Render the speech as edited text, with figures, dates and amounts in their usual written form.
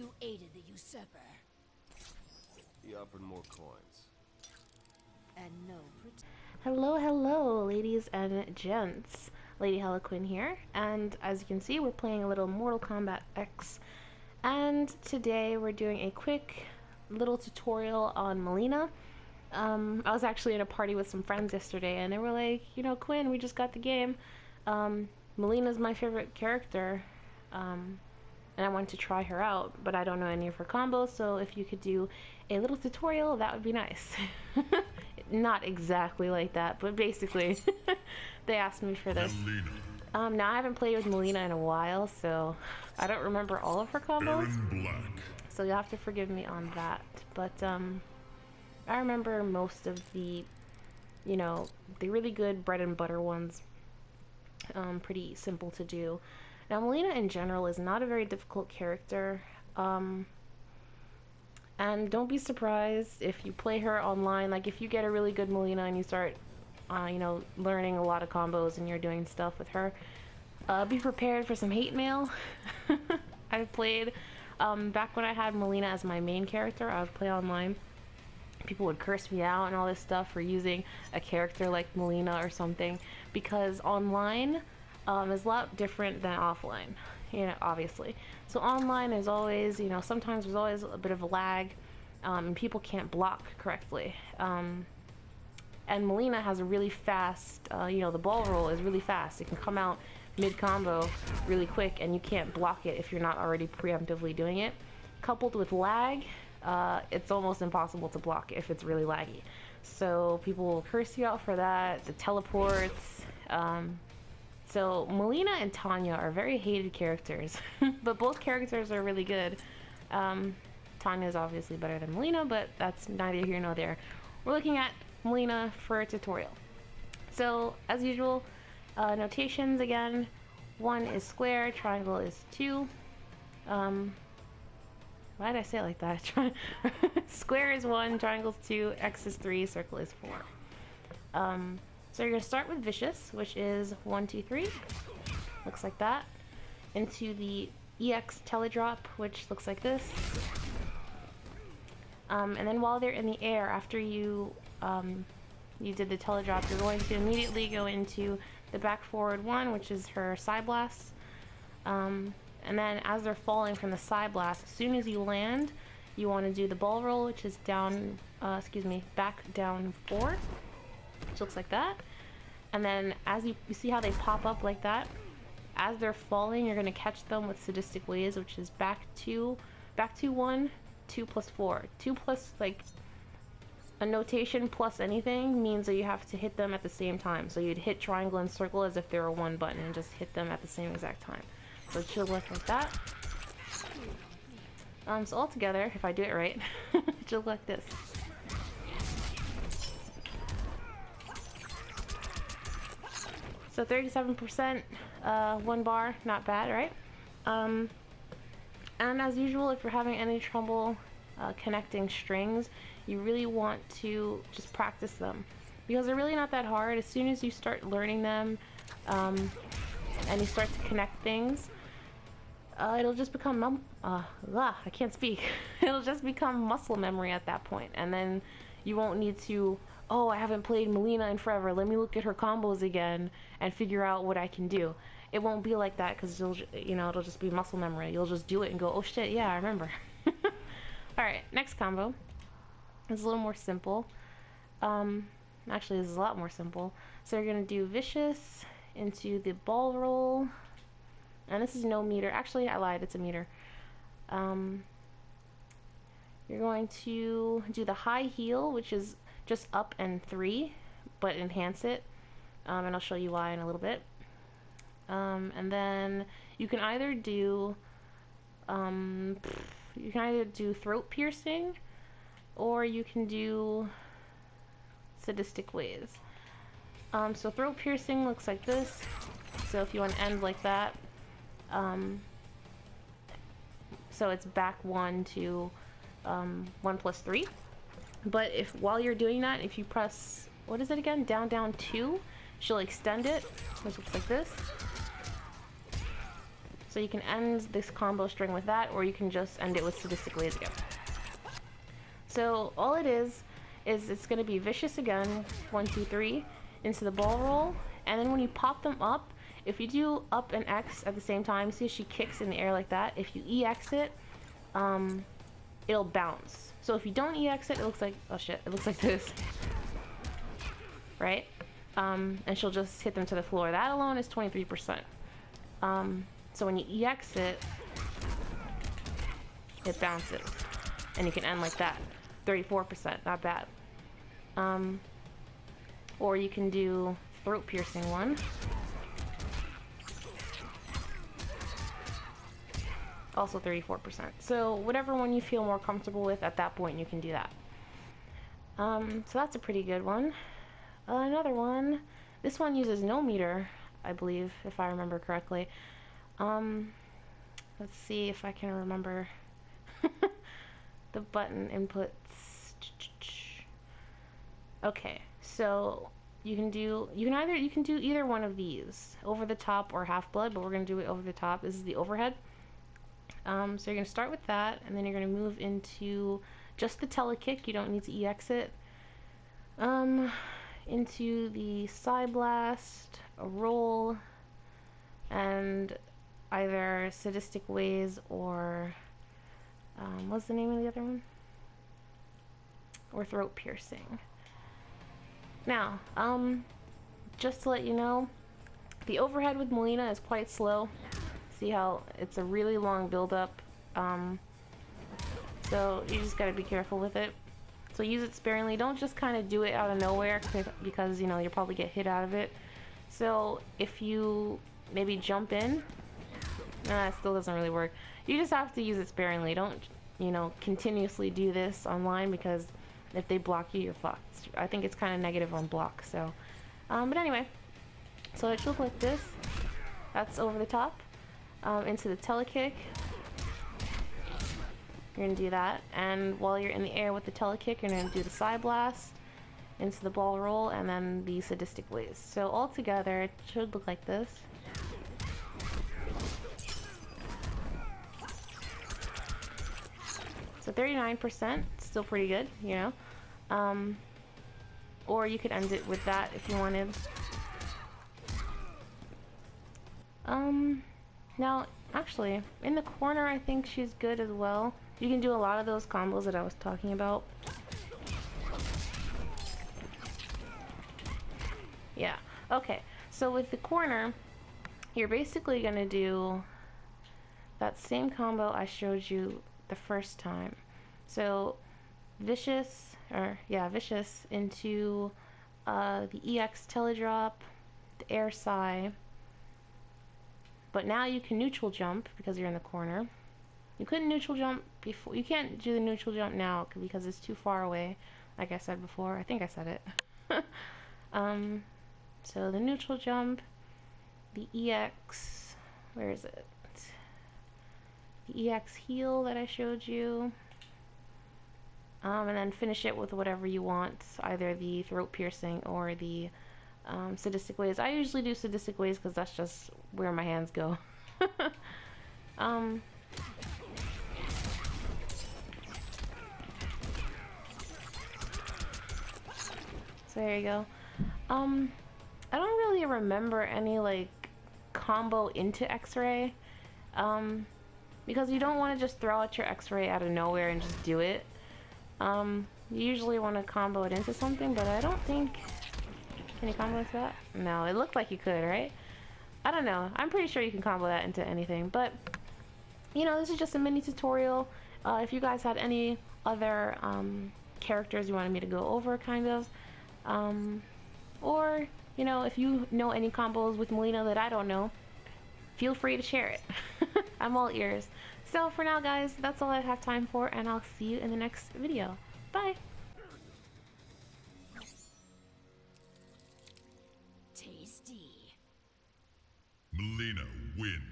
You aided the usurper. He offered more coins. And no Hello, hello, ladies and gents. Lady Harlequin here, and as you can see, we're playing a little Mortal Kombat X. And today we're doing a quick little tutorial on Mileena. I was actually in a party with some friends yesterday, and they were like, you know, Quinn, we just got the game. Mileena's my favorite character, and I wanted to try her out, but I don't know any of her combos, so if you could do a little tutorial, that would be nice. Not exactly like that, but basically, they asked me for this. Now I haven't played with Mileena in a while, so I don't remember all of her combos. So you'll have to forgive me on that. But I remember most of the, you know, the really good bread and butter ones. Pretty simple to do. Now Mileena in general is not a very difficult character. And don't be surprised if you play her online. Like, if you get a really good Mileena and you start, you know, learning a lot of combos and you're doing stuff with her, be prepared for some hate mail. I've played, back when I had Mileena as my main character, I would play online. People would curse me out and all this stuff for using a character like Mileena or something, because online is a lot different than offline. You know, obviously. So online is always, you know, sometimes there's always a bit of a lag, and people can't block correctly. And Mileena has a really fast, you know, the ball roll is really fast. It can come out mid-combo really quick, and you can't block it if you're not already preemptively doing it. Coupled with lag, it's almost impossible to block if it's really laggy. So people will curse you out for that, the teleports. So Mileena and Tanya are very hated characters, but both characters are really good. Tanya is obviously better than Mileena, but that's neither here nor there. We're looking at Mileena for a tutorial. So as usual, notations again. 1 is square, triangle is 2. Why did I say it like that? Square is 1, triangle is 2, X is 3, circle is 4. So you're going to start with Vicious, which is 1, 2, 3. Looks like that. Into the EX Teledrop, which looks like this. And then while they're in the air, after you you did the Teledrop, you're going to immediately go into the back forward 1, which is her Side Blast. And then as they're falling from the Side Blast, as soon as you land, you want to do the ball roll, which is down, back down 4. Which looks like that. And then as you see how they pop up like that, as they're falling, you're going to catch them with Sadistic Waves, which is back 2, 1, 2 plus 4. 2 plus, like, a notation plus anything means that you have to hit them at the same time. So you'd hit triangle and circle as if they were one button and just hit them at the same exact time. So it should look like that. So all together, if I do it right, it should look like this. So 37%, 1 bar, not bad, right? And as usual, if you're having any trouble connecting strings, you really want to just practice them, because they're really not that hard. As soon as you start learning them, and you start to connect things, it'll just become I can't speak. It'll just become muscle memory at that point, and then you won't need to, oh, I haven't played Mileena in forever, let me look at her combos again and figure out what I can do. It won't be like that, because you know, it'll just be muscle memory. You'll just do it and go, oh shit, yeah, I remember. Alright, next combo is a little more simple. Actually, this is a lot more simple. So you're going to do Vicious into the ball roll. And this is no meter. Actually, I lied, it's a meter. You're going to do the high heel, which is just up and 3, but enhance it. And I'll show you why in a little bit. And then you can either do throat piercing, or you can do Sadistic Waves. So throat piercing looks like this. So if you want to end like that, so it's back 1 to 1 plus 3. But if while you're doing that, if you press, what is it again? Down, down 2, she'll extend it, which looks like this. So you can end this combo string with that, or you can just end it with Sadistic Ways again. So all it is it's going to be Vicious again, 1, 2, 3, into the ball roll, and then when you pop them up, if you do up and X at the same time, see she kicks in the air like that, if you EX it, it'll bounce. So if you don't EX it, it looks like, oh shit, it looks like this. Right? And she'll just hit them to the floor. That alone is 23%. So when you EX it, it bounces. And you can end like that. 34%, not bad. Or you can do throat piercing one. Also 34%. So whatever one you feel more comfortable with at that point, you can do that. So that's a pretty good one. Another one. This one uses no meter, I believe, if I remember correctly. Let's see if I can remember the button inputs. Okay, so you can do either one of these, over the top or half blood, but we're gonna do it over the top. This is the overhead. So you're gonna start with that, and then you're gonna move into just the telekick. You don't need to EX it. Into the side blast, a roll, and either Sadistic Ways or what's the name of the other one? Or throat piercing. Now, just to let you know, the overhead with Mileena is quite slow. See how it's a really long build-up. So you just gotta be careful with it. So use it sparingly. Don't just kind of do it out of nowhere because, you know, you'll probably get hit out of it. So if you maybe jump in, it still doesn't really work. You just have to use it sparingly. Don't, you know, continuously do this online, because if they block you, you're fucked. I think it's kind of negative on block. So, but anyway, so it should look like this. That's over the top. Into the telekick. You're gonna do that, and while you're in the air with the telekick, you're gonna do the side blast into the ball roll, and then the Sadistic Ways. So all together, it should look like this. So 39%, still pretty good, you know. Or you could end it with that if you wanted. Now, actually, in the corner, I think she's good as well. You can do a lot of those combos that I was talking about. Yeah, okay. So with the corner, you're basically gonna do that same combo I showed you the first time. So Vicious into the EX teledrop, the air sigh. But now you can neutral jump because you're in the corner. You couldn't neutral jump before. You can't do the neutral jump now because it's too far away, like I said before. I think I said it. So the neutral jump, the EX, where is it? The EX heal that I showed you. And then finish it with whatever you want, either the throat piercing or the Sadistic Ways. I usually do Sadistic Ways because that's just where my hands go. So there you go. I don't really remember any like combo into X-ray, because you don't want to just throw out your X-ray out of nowhere and just do it. You usually want to combo it into something, but I don't think... Can you combo into that? No, it looked like you could, right? I don't know. I'm pretty sure you can combo that into anything, but you know, this is just a mini tutorial. If you guys had any other characters you wanted me to go over, kind of, or you know, if you know any combos with Mileena that I don't know, feel free to share it. I'm all ears. So for now, guys, that's all I have time for, and I'll see you in the next video. Bye! Tasty. Mileena wins.